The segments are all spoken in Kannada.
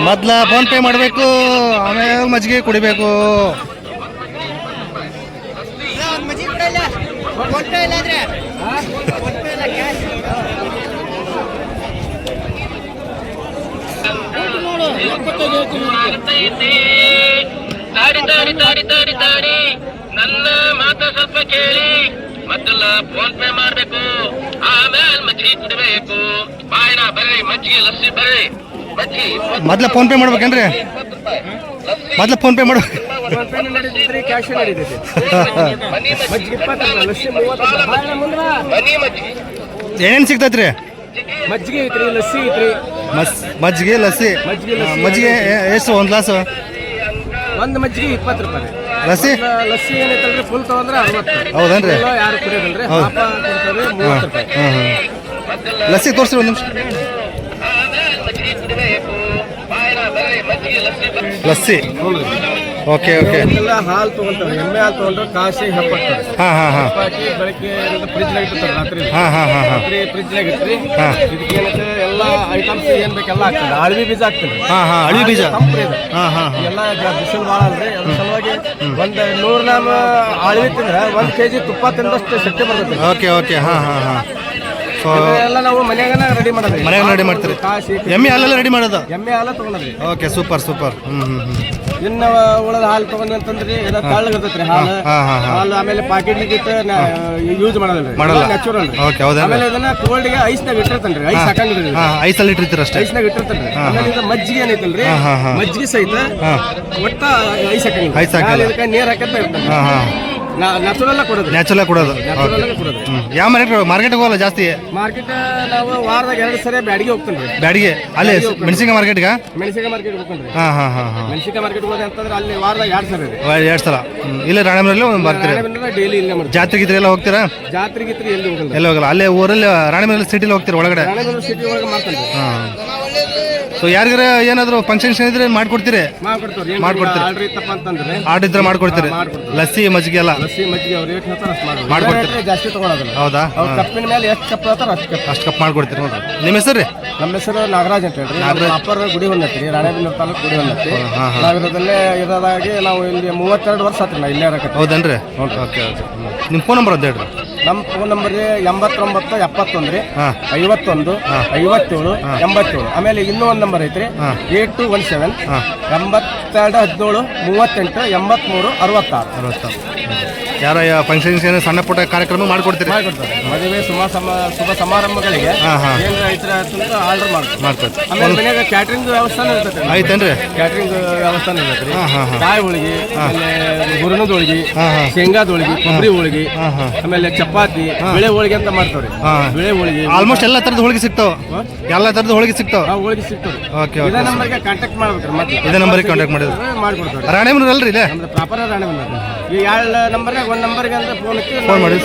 ಮೊದ್ಲ ಫೋನ್ ಪೇ ಮಾಡಬೇಕು, ಆಮೇಲೆ ಮಜ್ಜಿಗೆ ಕುಡಿಬೇಕು. ನನ್ನ ಮಾತು ಸ್ವಲ್ಪ ಕೇಳಿ, ಮೊದಲ ಫೋನ್ ಪೇ ಮಾಡ್ಬೇಕು, ಆಮೇಲೆ ಮಜ್ಜಿಗೆ ಕುಡಿಬೇಕು. ಬಾಯಿನ ಬರ್ರಿ, ಮಜ್ಜಿಗೆ ಲಸ್ಸಿ ಬರ್ರಿ. ಮೊದ್ಲ ಫೋನ್ ಪೇ ಮಾಡ್ಬೇಕೇನ್ರಿ? ಮೊದ್ಲ ಫೋನ್ ಪೇ ಮಾಡ್ಬೇಕು. ಏನೇನು ಸಿಗ್ತೈತ್ರಿ? ಮಜ್ಜಿಗೆ ಐತ್ರಿ, ಲಸ್ಸಿ ಐತ್ರಿ. ಮಜ್ಜಿಗೆ ಲಸ್ಸಿ. ಮಜ್ಜಿಗೆ ಎಷ್ಟು ಒಂದು ಗ್ಲಾಸು? ಒಂದು ಮಜ್ಜಿಗೆ 20 ರೂಪಾಯಿ. ಲಸ್ಸಿ ಲಸ್ಸಿ ಏನೈತಲ್ರಿ ಫುಲ್ ತಗೊಂಡ್ರೆ 60. ಹೌದನ್ರಿ? ಯಾರು ಕುಡಿಯೋದಲ್ರಿ, ಪಾಪ ಕೊಡ್ತಾರೆ 30 ರೂಪಾಯಿ. ಲಸ್ಸಿ ತೋರಿಸ್ರಿ ಒಂದು ನಿಮಿಷ. Lassi okay okay. ಎಲ್ಲ ಹಾಲು ತಗೊಂತಾರೆ, ಎಮ್ಮೆ ಹಾಲು ತಗೊಂಡ್ರೆ ಕಾಸಿ ಹೆಪ್ಪಾಕ್ತಾರೆ. ಹೆಪ್ಪಾಕಿ ಬೆಳಗ್ಗೆ ಫ್ರಿಜ್ನಾಗ ಇಟ್ಟಿರ್ತಾರೆ. ರಾತ್ರಿ ಫ್ರಿಜ್ನಾಗ ಇಟ್ರಿ ಇದಕ್ಕೇನೈತೆ ಎಲ್ಲ ಐಟಮ್ಸ್ ಏನ್ ಬೇಕೆಲ್ಲ ಆಗ್ತದೆ. ಅಳವಿ ಬೀಜ ಆಗ್ತದೆ. ಅಳವಿ ಬೀಜ ತಂಪ್ರಿ ಇದು. ಎಲ್ಲ ಬಿಸಿಲು ಭಾಳ ಅಲ್ರಿ, ಅದ್ರ ಸಲುವಾಗಿ ಒಂದು 100 ಗ್ರಾಮ್ ಅಳವಿ ತಿಂದ್ರೆ 1 kg ತುಪ್ಪ ತಿಂದಷ್ಟು ಶಕ್ತಿ ಬರ್ತದೆ. Okay okay. ಎಲ್ಲ ನಾವು ಮನ್ಯಾಗ ರೆಡಿ ಮಾಡೋದು. ಮನ್ಯಾಗ ರೆಡಿ ಮಾಡ್ತೀರಿ? ಕಾಸಿ ಎಮ್ಮೆ ಹಾಲೆಲ್ಲ ರೆಡಿ ಮಾಡೋದು? ಎಮ್ಮೆ ಹಾಲು ತಗೊಂಡ್ರಿ. Okay super super. ಇನ್ನು ಉಳದ ಹಾಲು ತಗೊಂಡ್ ಅಂತಂದ್ರಿ ಎಲ್ಲ ತಳ್ಳಗಿರ್ತೈತ್ರಿ ಹಾಲು. ಆಮೇಲೆ ಪಾಕೆಟ್ ಯೂಸ್ ಮಾಡೋದಿಲ್ಲ, ನ್ಯಾಚುರಲ್. ಆಮೇಲೆ ಇದನ್ನ ಕೋಲ್ಡ್ಗೆ ಐಸ್ನಾಗ ಇಟ್ಟಿರ್ತೇನ್ರಿ. ಐಸ್ ಹಾಕಂಗಿದ್ರಿ, ಐಸಲ್ಲಿ ಇಟ್ಟಿರ್ತೀರ ಅಷ್ಟೇ? ಐಸ್ನಾಗ ಇಟ್ಟಿರ್ತೇನ್ರಿ. ಆಮೇಲೆ ಇದು ಮಜ್ಜಿಗೆ ಏನೈತಲ್ರಿ, ಮಜ್ಜಿಗೆ ಸಹಿತ ಒಟ್ಟ ಐಸ್ ಹಾಕಂಗಿಲ್ಲ, ಇದಕ್ಕೆ ನೀರ್ ಹಾಕಂತ ಇರ್ತೇನೆ. ನ್ಯಾಚುರಲ್ ಕೊಡೋದು. ನ್ಯಾಚುರಲ್ ಕೊಡೋದು. ಯಾವ ಮಾರ್ಕೆಟ್ ಹೋಗಲ್ಲ ಜಾಸ್ತಿ? ಮಾರ್ಕೆಟ್ ನಾವು ವಾರದಾಗ 2 ಸರಿ ಬ್ಯಾಡಿಗೆ ಹೋಗ್ತೇನ್ರಿ. ಬ್ಯಾಡಿಗೆ ಅಲ್ಲಿ ಮೆಣಸಿನ ಮಾರ್ಕೆಟ್ಗ? ಮೆಣಸಿನ ಮಾರ್ಕೆಟ್ ಹೋಗ್ತೇನ್ರಿ. ಮೆಣಸಿನ ಮಾರ್ಕೆಟ್ ಹೋಗೋದು ಅಂತಂದ್ರೆ ಅಲ್ಲಿ ವಾರದಾಗ 2 ಸರಿ. 2 ಸಲ ಇಲ್ಲ ರಾಣಿಮನೆಯಲ್ಲಿ ಬರ್ತೀರಿ? ಡೈಲಿ ಇಲ್ಲೇ ಮಾಡ್ತೀವಿ. ಜಾತ್ರೆ ಗಿತ್ರೆ ಎಲ್ಲ ಹೋಗ್ತೀರಾ? ಜಾತ್ರೆ ಗಿತ್ರಿ ಎಲ್ಲಿ ಹೋಗಲ್ಲ. ಎಲ್ಲ ಹೋಗಲ್ಲ. ಅಲ್ಲೇ ಊರಲ್ಲಿ ರಾಣಿಮನೆಯಲ್ಲಿ ಸಿಟಿಲಿ ಹೋಗ್ತೀರಾ ಒಳಗಡೆ? ರಾಣಿಮನೆಯಲ್ಲಿ ಸಿಟಿ ಒಳಗೆ ಮಾಡ್ತೇನೆ. ಸೊ ಯಾರಿಗಾರ ಏನಾದ್ರು ಫಂಕ್ಷನ್ ಇದ್ರೆ ಮಾಡ್ಕೊಡ್ತೀರಿ? ಮಾಡ್ಕೊಡ್ತೀರಿ. ಆರ್ಡರ್ ಇದ್ರೆ ಮಾಡ್ಕೊಡ್ತೀರಿ? ಲಸ್ಸಿ ಮಜ್ಜಿಗೆ ಎಲ್ಲ? ಲಸ್ಸಿ ಮಜ್ಜಿಗೆ ಅವ್ರು ರೇಟ್ ಹೇಳ್ತಾರೆ ಅಷ್ಟು ಮಾಡ್ಕೊಡ್ತೀರಿ. ಜಾಸ್ತಿ ತಗೊಳೋದಿಲ್ಲ. ಹೌದಾ? ಕಪ್ಪಿನ ಮೇಲೆ ಎಷ್ಟು ಕಪ್ ಹೇಳ್ತಾರೆ ಅಷ್ಟು ಕಪ್ ಮಾಡ್ಕೊಡ್ತೀರಿ. ನೋಡ್ರಿ ನಿಮ್ಮ ಹೆಸರು ರೀ? ನಮ್ಮ ಹೆಸರು ನಾಗರಾಜ್ ಅಂತ ಹೇಳ್ರಿ. ಅಪ್ಪರ್ ಗುಡಿ ಹೊನ್ನತ್ತಿ, ರಾಣೆಬೆನ್ನೂರು ತಾಲೂಕು ಗುಡಿ ಹೊನ್ನತ್ತಿ. ನಾವಿರೋದಲ್ಲೇ ಇರೋದಾಗಿ ನಾವು ಇಲ್ಲಿ 32 ವರ್ಷ ಆತ್ರಿ ನಾ ಇಲ್ಲೇ ಇರಕತ್ತಿ. ಹೌದನ್ರಿ? Okay okay. ನಿಮ್ಮ ಫೋನ್ ನಂಬರ್ ಅಂತ ಹೇಳ್ರಿ. ನಮ್ಮ ಫೋನ್ ನಂಬರ್ 89 71 ರೀ 51 57 87. ಆಮೇಲೆ ಇನ್ನೂ ಒಂದು ನಂಬರ್ ಐತ್ರಿ 8217 82 17 38 83 66. ಯಾರ ಫಂಕ್ಷನ್ಸ್ ಏನೋ ಸಣ್ಣ ಪುಟ್ಟ ಕಾರ್ಯಕ್ರಮ ಮಾಡ್ಕೊಡ್ತೀರಿ? ಮದುವೆ ಶುಭ ಸಮಾರಂಭಗಳಿಗೆ ಏನು ರೈತರ ಆರ್ಡರ್ ಮಾಡ್ಕೊಡ್ತೀವಿ. ಆಮೇಲೆ ಮನೆಯಾಗ ಕ್ಯಾಟ್ರಿಂಗ್ ವ್ಯವಸ್ಥಾನ ಇರ್ತೈತೆ. ಐತೇನ್ರಿ? ಕ್ಯಾಟ್ರಿಂಗ್ ವ್ಯವಸ್ಥಾನ ಇರ್ತೈತೆ. ಕಾಯಿ ಹೋಳಿಗೆ, ಆಮೇಲೆ ಹುರಣದ ಹೋಳಿಗೆ, ಶೇಂಗಾದ ಹೋಳಿಗೆ, ಕೊಬ್ಬರಿ ಹೋಳಿಗೆ, ಆಮೇಲೆ ಚಪಾತಿ, ಬೆಳೆ ಹೋಳಿಗೆ ಅಂತ ಮಾಡ್ತಾವ್ರಿ. ಬೆಳೆ ಹೋಳಿಗೆ ಆಲ್ಮೋಸ್ಟ್ ಎಲ್ಲ ತರದ ಹೋಳಿಗೆ ಸಿಗ್ತಾವ? ಎಲ್ಲ ತರದ ಹೋಳಿಗೆ ಸಿಗ್ತಾವ? ಹೋಳಿಗೆ ಸಿಗ್ತಾವ್ರಿ. ಓಕೆ. ಇದೇ ನಂಬರ್ಗೆ ಕಾಂಟ್ಯಾಕ್ಟ್ ಮಾಡ್ಬೇಕ್ರಿ. ಮತ್ತೆ ಇದೇ ನಂಬರ್ಗೆ ಕಾಂಟ್ಯಾಕ್ಟ್ ಮಾಡಿದ್ರೆ ಮಾಡ್ಕೊಡ್ತಾರೆ. ರಾಣೆಬೆನ್ನೂರು ಅಲ್ರಿ? ಇದೆ ನಮ್ದು ಪ್ರಾಪರ್ ರಾಣೆಬೆನ್ನೂರು. ಈ 2 ನಂಬರ್ಗೆ 1 ನಂಬರ್ಗೆ ಅಂದ್ರೆ ಫೋನ್ ಮಾಡಿ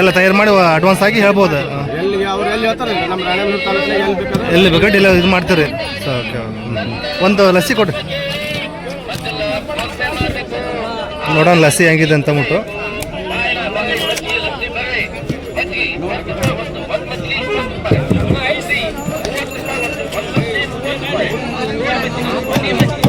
ಎಲ್ಲ ತಯಾರು ಮಾಡಿ ಅಡ್ವಾನ್ಸ್ ಆಗಿ ಹೇಳ್ಬೋದು. ಎಲ್ಲಿ ಅವ್ರು ಎಲ್ಲಿ ಹೇಳ್ತಾರೆ ನಮ್ಮ ರಾಣೆಬೆನ್ನೂರು ತಾಲೂಕಿನ ಎಲ್ಲಿ ಬೇಕಾದ್ರೆ ಎಲ್ಲಿ ಬೇಕಾದ್ರೆ ಎಲ್ಲ ಇದು ಮಾಡ್ತೀರಿ. ಒಂದು ಲಸ್ಸಿ ಕೊಡ್ರಿ ನೋಡೋಣ ಲಸ್ಸಿ ಹೆಂಗಿದೆ ಅಂತ ಅಂದ್ಬಿಟ್ಟು. Thank you.